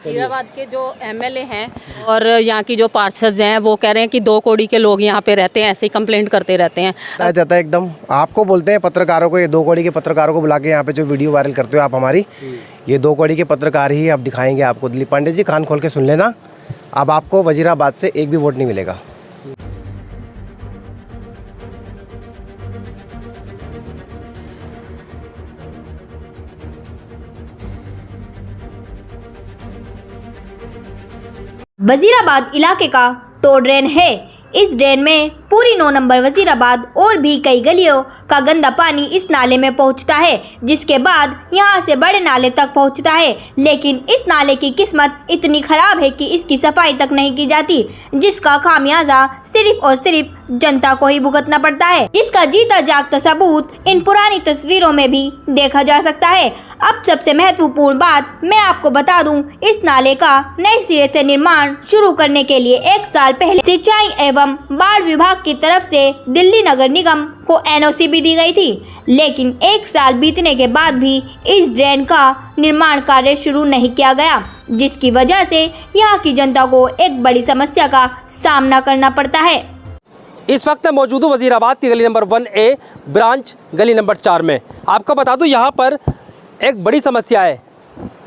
वजीराबाद के जो एमएलए हैं और यहाँ की जो पार्षद हैं वो कह रहे हैं कि 2 कौड़ी के लोग यहाँ पे रहते हैं, ऐसे ही कंप्लेंट करते रहते हैं। बताया जाता है एकदम, आपको बोलते हैं पत्रकारों को, ये 2 कौड़ी के पत्रकारों को बुला के यहाँ पे जो वीडियो वायरल करते हो आप हमारी, ये 2 कौड़ी के पत्रकार ही अब दिखाएंगे आपको। दिलीप पांडे जी कान खोल के सुन लेना, अब आपको वजीराबाद से एक भी वोट नहीं मिलेगा। वजीराबाद इलाके का टो ड्रेन है। इस ड्रेन में पूरी 9 नंबर वजीराबाद और भी कई गलियों का गंदा पानी इस नाले में पहुंचता है, जिसके बाद यहां से बड़े नाले तक पहुंचता है। लेकिन इस नाले की किस्मत इतनी खराब है कि इसकी सफाई तक नहीं की जाती, जिसका खामियाजा सिर्फ और सिर्फ जनता को ही भुगतना पड़ता है, जिसका जीता जागता सबूत इन पुरानी तस्वीरों में भी देखा जा सकता है। अब सबसे महत्वपूर्ण बात मैं आपको बता दूं, इस नाले का नए सिरे से निर्माण शुरू करने के लिए 1 साल पहले सिंचाई एवं बाढ़ विभाग की तरफ से दिल्ली नगर निगम को एनओसी भी दी गई थी, लेकिन 1 साल बीतने के बाद भी इस ड्रेन का निर्माण कार्य शुरू नहीं किया गया, जिसकी वजह से यहाँ की जनता को एक बड़ी समस्या का सामना करना पड़ता है। इस वक्त मैं मौजूद हूँ वजीराबाद की गली नंबर 1A ब्रांच गली नंबर 4 में। आपको बता दूँ यहाँ पर एक बड़ी समस्या है,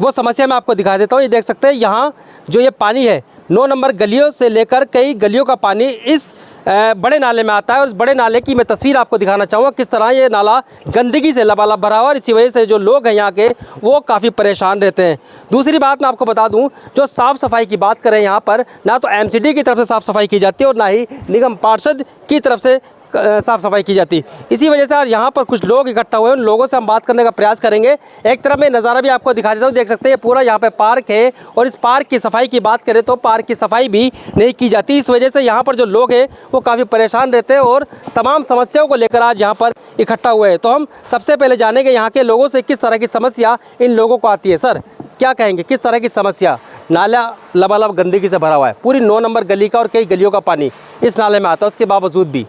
वो समस्या मैं आपको दिखा देता हूँ। ये देख सकते हैं यहाँ जो ये पानी है 9 नंबर गलियों से लेकर कई गलियों का पानी इस बड़े नाले में आता है, और इस बड़े नाले की मैं तस्वीर आपको दिखाना चाहूँगा किस तरह ये नाला गंदगी से लबालब भरा हुआ, और इसी वजह से जो लोग हैं यहाँ के वो काफ़ी परेशान रहते हैं। दूसरी बात मैं आपको बता दूँ, जो साफ़ सफाई की बात करें यहाँ पर ना तो एमसीडी की तरफ से साफ़ सफाई की जाती है और ना ही निगम पार्षद की तरफ से साफ़ सफाई की जाती। इसी वजह से यहाँ पर कुछ लोग इकट्ठा हुए हैं, उन लोगों से हम बात करने का प्रयास करेंगे। एक तरफ मैं नज़ारा भी आपको दिखा देता हूँ, देख सकते हैं पूरा यहाँ पे पार्क है, और इस पार्क की सफाई की बात करें तो पार्क की सफाई भी नहीं की जाती। इस वजह से यहाँ पर जो लोग हैं वो काफ़ी परेशान रहते हैं और तमाम समस्याओं को लेकर आज यहाँ पर इकट्ठा हुए हैं। तो हम सबसे पहले जानेंगे यहाँ के लोगों से किस तरह की समस्या इन लोगों को आती है। सर क्या कहेंगे, किस तरह की समस्या? नाला लबालब गंदगी से भरा हुआ है, पूरी 9 नंबर गली का और कई गलियों का पानी इस नाले में आता है, उसके बावजूद भी।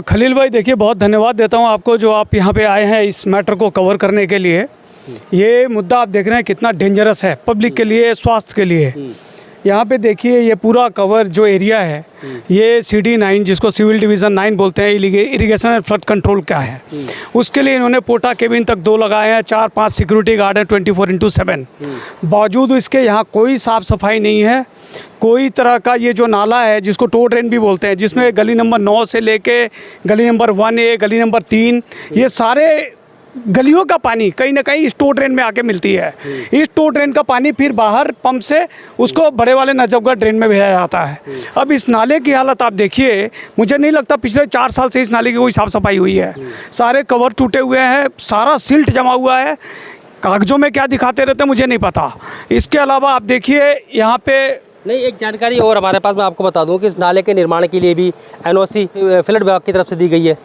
खलील भाई देखिए, बहुत धन्यवाद देता हूं आपको जो आप यहां पे आए हैं इस मैटर को कवर करने के लिए। ये मुद्दा आप देख रहे हैं कितना डेंजरस है पब्लिक के लिए, स्वास्थ्य के लिए। यहाँ पे देखिए ये पूरा कवर जो एरिया है ये CD9 जिसको सिविल डिवीज़न 9 बोलते हैं, इरिगेशन एंड फ्लड कंट्रोल का है। उसके लिए इन्होंने पोटा केबिन तक 2 लगाए हैं, 4-5 सिक्योरिटी गार्ड हैं 24/7। बावजूद इसके यहाँ कोई साफ़ सफाई नहीं है, कोई तरह का। ये जो नाला है जिसको टो ड्रेन भी बोलते हैं, जिसमें गली नंबर 9 से लेके गली नंबर 1A, गली नंबर 3, ये सारे गलियों का पानी कहीं ना कहीं इस टो ड्रेन में आके मिलती है। इस टो ड्रेन का पानी फिर बाहर पंप से उसको बड़े वाले नजफगढ़ ड्रेन में भेजा जाता है। अब इस नाले की हालत आप देखिए, मुझे नहीं लगता पिछले 4 साल से इस नाले की कोई साफ़ सफाई हुई है। सारे कवर टूटे हुए हैं, सारा सिल्ट जमा हुआ है, कागजों में क्या दिखाते रहते हैं मुझे नहीं पता। इसके अलावा आप देखिए यहाँ पे नहीं, एक जानकारी और हमारे पास मैं आपको बता दूं कि इस नाले के निर्माण के लिए भी एनओसी फ्लड विभाग की तरफ से दी गई है।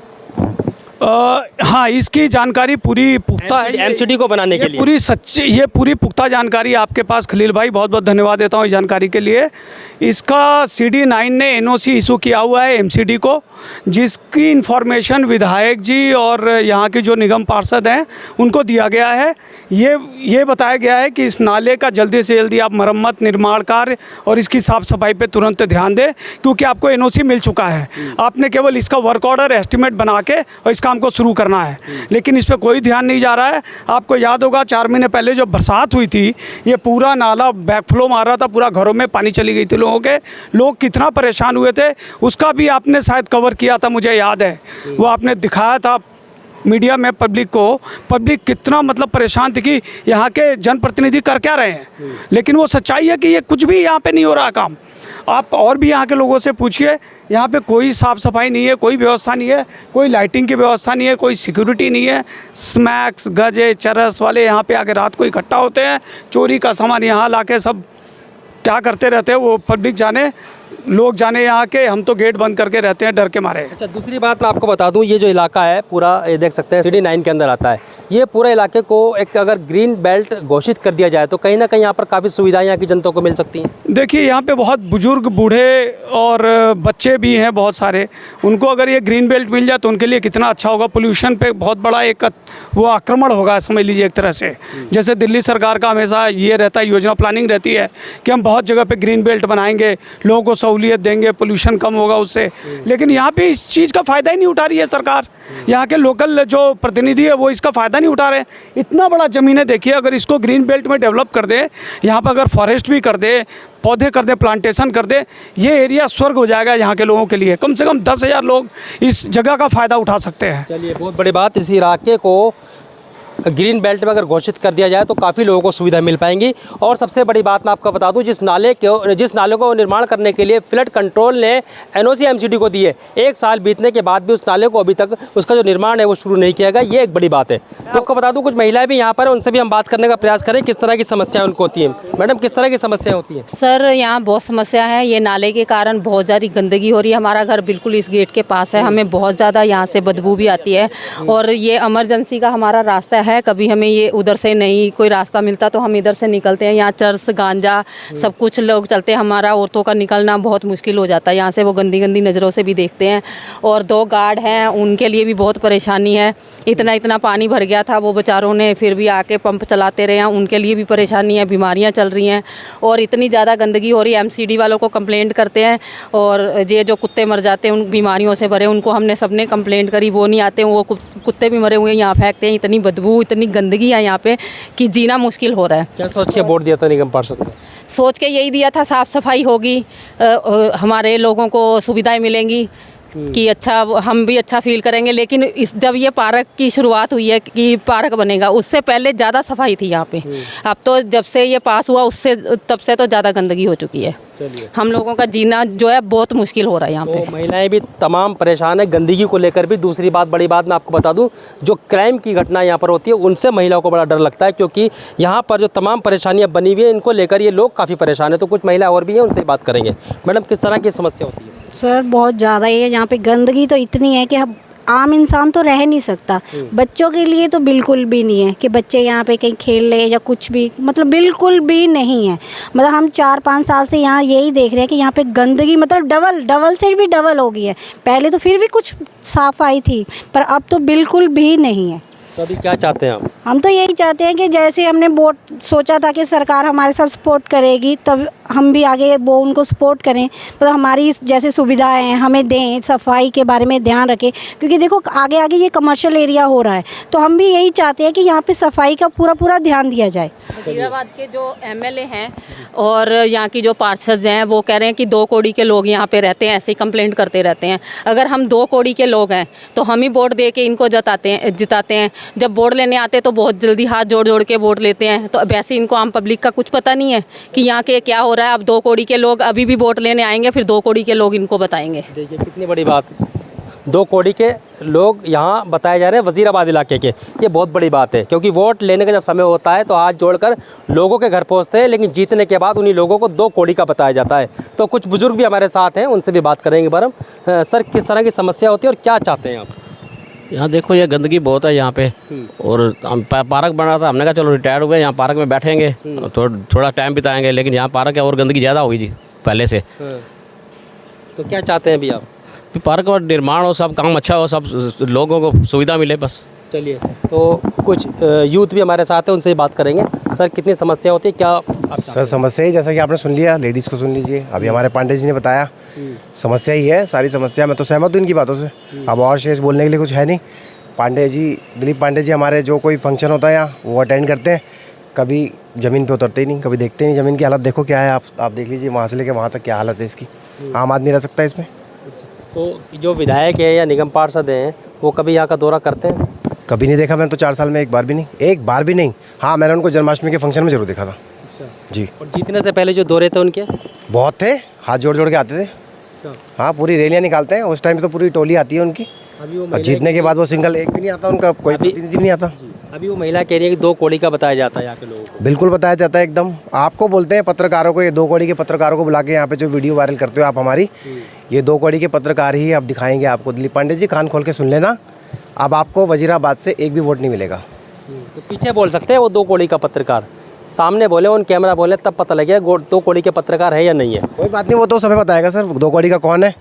हाँ, इसकी जानकारी पूरी पुख्ता है एमसीडी को बनाने के लिए। पूरी सच्ची, ये पूरी पुख्ता जानकारी आपके पास खलील भाई, बहुत बहुत धन्यवाद देता हूँ इस जानकारी के लिए। इसका CD9 ने एनओसी इशू किया हुआ है एमसीडी को, जिसकी इन्फॉर्मेशन विधायक जी और यहाँ के जो निगम पार्षद हैं उनको दिया गया है। ये बताया गया है कि इस नाले का जल्दी से जल्दी आप मरम्मत, निर्माण कार्य और इसकी साफ़ सफाई पे तुरंत ध्यान दें, क्योंकि आपको एनओसी मिल चुका है। आपने केवल इसका वर्क ऑर्डर एस्टिमेट बना के और इस काम को शुरू करना है, लेकिन इस पर कोई ध्यान नहीं जा रहा है। आपको याद होगा 4 महीने पहले जो बरसात हुई थी, ये पूरा नाला बैकफ्लो मार रहा था, पूरा घरों में पानी चली गई थी लोगों के, लोग कितना परेशान हुए थे। उसका भी आपने शायद कवर किया था, मुझे याद है, वो आपने दिखाया था मीडिया में पब्लिक को। पब्लिक कितना मतलब परेशान थी कि यहाँ के जनप्रतिनिधि कर क्या रहे हैं, लेकिन वो सच्चाई है कि ये कुछ भी यहाँ पे नहीं हो रहा काम। आप और भी यहाँ के लोगों से पूछिए, यहाँ पे कोई साफ़ सफाई नहीं है, कोई व्यवस्था नहीं है, कोई लाइटिंग की व्यवस्था नहीं है, कोई सिक्योरिटी नहीं है। स्मैक्स, गजे, चरस वाले यहाँ पे आके रात को इकट्ठा होते हैं, चोरी का सामान यहाँ लाके सब क्या करते रहते हैं वो पब्लिक जाने। लोग जाने यहाँ के, हम तो गेट बंद करके रहते हैं डर के मारे। अच्छा, दूसरी बात मैं आपको बता दूं, ये जो इलाका है पूरा, ये देख सकते हैं CD9 के अंदर आता है। ये पूरे इलाके को एक अगर ग्रीन बेल्ट घोषित कर दिया जाए तो कहीं ना कहीं यहाँ पर काफ़ी सुविधाएं यहाँ की जनता को मिल सकती हैं। देखिए यहाँ पे बहुत बुजुर्ग, बूढ़े और बच्चे भी हैं बहुत सारे, उनको अगर ये ग्रीन बेल्ट मिल जाए तो उनके लिए कितना अच्छा होगा। पोल्यूशन पे बहुत बड़ा एक वो आक्रमण होगा, समझ लीजिए एक तरह से। जैसे दिल्ली सरकार का हमेशा ये रहता है, योजना प्लानिंग रहती है कि हम बहुत जगह पे ग्रीन बेल्ट बनाएंगे, लोगों को सहूलियत देंगे, पोल्यूशन कम होगा उससे। लेकिन यहाँ पे इस चीज़ का फ़ायदा ही नहीं उठा रही है सरकार। यहाँ के लोकल जो प्रतिनिधि है वो इसका फ़ायदा नहीं उठा रहे हैं। इतना बड़ा ज़मीन देखिए, अगर इसको ग्रीन बेल्ट में डेवलप कर दे, यहाँ पर अगर फॉरेस्ट भी कर दे, पौधे कर दे, प्लांटेशन कर दे, ये एरिया स्वर्ग हो जाएगा यहाँ के लोगों के लिए। कम से कम 10,000 लोग इस जगह का फ़ायदा उठा सकते हैं। चलिए, बहुत बड़ी बात, इस इलाके को ग्रीन बेल्ट में अगर घोषित कर दिया जाए तो काफ़ी लोगों को सुविधा मिल पाएंगी। और सबसे बड़ी बात मैं आपको बता दूं, जिस नाले को निर्माण करने के लिए फ्लड कंट्रोल ने NOC MCD को दी है, 1 साल बीतने के बाद भी उस नाले को अभी तक उसका जो निर्माण है वो शुरू नहीं किया गया। ये एक बड़ी बात है। तो आपको बता दूं, कुछ महिलाएं भी यहाँ पर, उनसे भी हम बात करने का प्रयास करें किस तरह की समस्याएं उनको होती हैं। मैडम, किस तरह की समस्याएं होती हैं? सर, यहाँ बहुत समस्या है। ये नाले के कारण बहुत ज़्यादा गंदगी हो रही है। हमारा घर बिल्कुल इस गेट के पास है, हमें बहुत ज़्यादा यहाँ से बदबू भी आती है। और ये इमरजेंसी का हमारा रास्ता है, कभी हमें ये उधर से नहीं कोई रास्ता मिलता तो हम इधर से निकलते हैं। यहाँ चर्च, गांजा सब कुछ लोग चलते हैं। हमारा औरतों का निकलना बहुत मुश्किल हो जाता है यहाँ से। वो गंदी गंदी नज़रों से भी देखते हैं। और 2 गार्ड हैं, उनके लिए भी बहुत परेशानी है। इतना पानी भर गया था, वो बेचारों ने फिर भी आके पंप चलाते रहे हैं। उनके लिए भी परेशानी है, बीमारियाँ चल रही हैं। और इतनी ज़्यादा गंदगी हो रही है, MCD वालों को कंप्लेंट करते हैं। और ये जो कुत्ते मर जाते हैं उन बीमारियों से भरे, उनको हमने सबने कंप्लेंट करी, वो नहीं आते। वो कुत्ते भी मरे हुए यहाँ फेंकते हैं। इतनी बदबू, इतनी गंदगी है यहाँ पे कि जीना मुश्किल हो रहा है। क्या सोच के वोट दिया था निगम पार्षद ने? सोच के यही दिया था, साफ़ सफाई होगी, हमारे लोगों को सुविधाएं मिलेंगी कि अच्छा, हम भी अच्छा फील करेंगे। लेकिन जब ये पार्क की शुरुआत हुई है कि पार्क बनेगा, उससे पहले ज़्यादा सफाई थी यहाँ पे। अब तो जब से ये पास हुआ उससे तब से तो ज़्यादा गंदगी हो चुकी है। हम लोगों का जीना जो है बहुत मुश्किल हो रहा है यहाँ पे। महिलाएं भी तमाम परेशान है गंदगी को लेकर भी। दूसरी बात, बड़ी बात मैं आपको बता दूं, जो क्राइम की घटना यहाँ पर होती है उनसे महिलाओं को बड़ा डर लगता है, क्योंकि यहाँ पर जो तमाम परेशानियाँ बनी हुई है इनको लेकर ये लोग काफ़ी परेशान है। तो कुछ महिला और भी हैं, उनसे बात करेंगे। मैडम, किस तरह की समस्या होती है? सर, बहुत ज़्यादा ही है यहाँ पे। गंदगी तो इतनी है कि हम आम इंसान तो रह नहीं सकता। बच्चों के लिए तो बिल्कुल भी नहीं है कि बच्चे यहाँ पे कहीं खेल ले या कुछ भी, मतलब बिल्कुल भी नहीं है। मतलब हम 4-5 साल से यहाँ यही देख रहे हैं कि यहाँ पे गंदगी मतलब डबल से भी डबल हो गई है। पहले तो फिर भी कुछ सफाई थी, पर अब तो बिल्कुल भी नहीं है। तो अभी क्या चाहते हैं आप? हम तो यही चाहते हैं कि जैसे हमने वोट सोचा था कि सरकार हमारे साथ सपोर्ट करेगी, तब हम भी आगे वो उनको सपोर्ट करें। मतलब हमारी जैसे सुविधाएं हैं हमें दें, सफाई के बारे में ध्यान रखें। क्योंकि देखो आगे आगे ये कमर्शियल एरिया हो रहा है, तो हम भी यही चाहते हैं कि यहाँ पे सफाई का पूरा ध्यान दिया जाए। वजीराबाद के जो MLA हैं और यहाँ की जो पार्षद हैं वो कह रहे हैं कि 2 कौड़ी के लोग यहाँ पे रहते हैं, ऐसे ही कंप्लेंट करते रहते हैं। अगर हम 2 कौड़ी के लोग हैं तो हम ही वोट दे के इनको जिताते हैं। जब वोट लेने आते तो बहुत जल्दी हाथ जोड़ के वोट लेते हैं। तो वैसे इनको आम पब्लिक का कुछ पता नहीं है कि यहाँ के क्या हो रहा है। अब 2 कौड़ी के लोग अभी भी वोट लेने आएंगे, फिर 2 कौड़ी के लोग इनको बताएंगे। देखिए कितनी बड़ी बात, 2 कौड़ी के लोग यहाँ बताए जा रहे हैं वजीराबाद इलाके के। ये बहुत बड़ी बात है, क्योंकि वोट लेने का जब समय होता है तो हाथ जोड़कर लोगों के घर पहुँचते हैं, लेकिन जीतने के बाद उन्हीं लोगों को 2 कौड़ी का बताया जाता है। तो कुछ बुजुर्ग भी हमारे साथ हैं, उनसे भी बात करेंगे बार हम। सर, किस तरह की समस्या होती है और क्या चाहते हैं आप? यहाँ देखो, ये गंदगी बहुत है यहाँ पे। और हम पार्क बन रहा था, हमने कहा चलो रिटायर्ड हो गए, यहाँ पार्क में बैठेंगे, थोड़ा टाइम बिताएंगे। लेकिन यहाँ पार्क है और गंदगी ज़्यादा होगी जी पहले से। तो क्या चाहते हैं अभी आप? पार्क और निर्माण हो, सब काम अच्छा हो, सब लोगों को सुविधा मिले बस। चलिए, तो कुछ यूथ भी हमारे साथ हैं, उनसे बात करेंगे। सर, कितनी समस्या होती है, क्या आप? सर, समस्या ही जैसा कि आपने सुन लिया, लेडीज़ को सुन लीजिए। अभी हमारे पांडे जी ने बताया, समस्या ही है, सारी समस्या। मैं तो सहमत हूँ इनकी बातों से। अब और शेष बोलने के लिए कुछ है नहीं। पांडे जी, दिलीप पांडे जी हमारे जो कोई फंक्शन होता है यहाँ वो अटेंड करते हैं, कभी ज़मीन पे उतरते ही नहीं, कभी देखते ही नहीं ज़मीन की हालत। देखो क्या है, आप देख लीजिए वहाँ से लेकर वहाँ तक क्या हालत है इसकी। आम आदमी रह सकता है इसमें। तो जो विधायक है या निगम पार्षद हैं वो कभी यहाँ का दौरा करते हैं? कभी नहीं देखा मैंने तो 4 साल में, एक बार भी नहीं। हाँ, मैंने उनको जन्माष्टमी के फंक्शन में जरूर देखा था। अच्छा जी। और जीतने से पहले जो दौरे थे उनके बहुत थे, हाथ जोड़ के आते थे। हाँ, पूरी रैलियाँ निकालते हैं, उस टाइम तो पूरी टोली आती है उनकी। अभी वो और जीतने के बाद वो सिंगल एक भी नहीं आता उनका, कोई प्रतिनिधि भी नहीं आता। अभी वो महिला कह रही है कि 2 कौड़ी का बताया जाता है यहाँ के लोगों को। बिल्कुल बताया जाता है एकदम। आपको बोलते हैं पत्रकारों को, ये 2 कौड़ी के पत्रकारों को बुला के यहाँ पे जो वीडियो वायरल करते हो आप हमारी, ये 2 कौड़ी के पत्रकार ही अब दिखाएंगे आपको। दिलीप पांडे जी कान खोल के सुन लेना, अब आपको वजीराबाद से एक भी वोट नहीं मिलेगा। तो पीछे बोल सकते हैं वो 2 कौड़ी का पत्रकार, सामने बोले ऑन कैमरा बोले तब पता लगेगा 2 कौड़ी के पत्रकार है या नहीं है। कोई बात नहीं, वो तो समय बताएगा सर 2 कौड़ी का कौन है।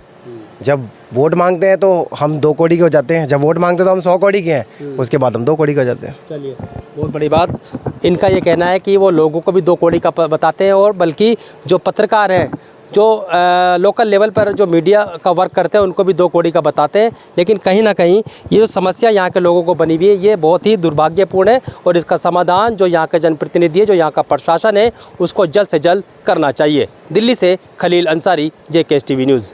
जब वोट मांगते हैं तो हम 2 कौड़ी के हो जाते हैं, जब वोट मांगते हैं तो हम 100 कौड़ी के हैं, उसके बाद हम 2 कौड़ी के हो जाते हैं। चलिए, बहुत बड़ी बात। इनका ये कहना है कि वो लोगों को भी 2 कौड़ी का बताते हैं, और बल्कि जो पत्रकार हैं, जो लोकल लेवल पर जो मीडिया का वर्क करते हैं, उनको भी 2 कौड़ी का बताते हैं। लेकिन कहीं ना कहीं ये जो समस्या यहाँ के लोगों को बनी हुई है, ये बहुत ही दुर्भाग्यपूर्ण है, और इसका समाधान जो यहाँ के जनप्रतिनिधि है, जो यहाँ का प्रशासन है, उसको जल्द से जल्द करना चाहिए। दिल्ली से Khalil Ansari, JKS TV news.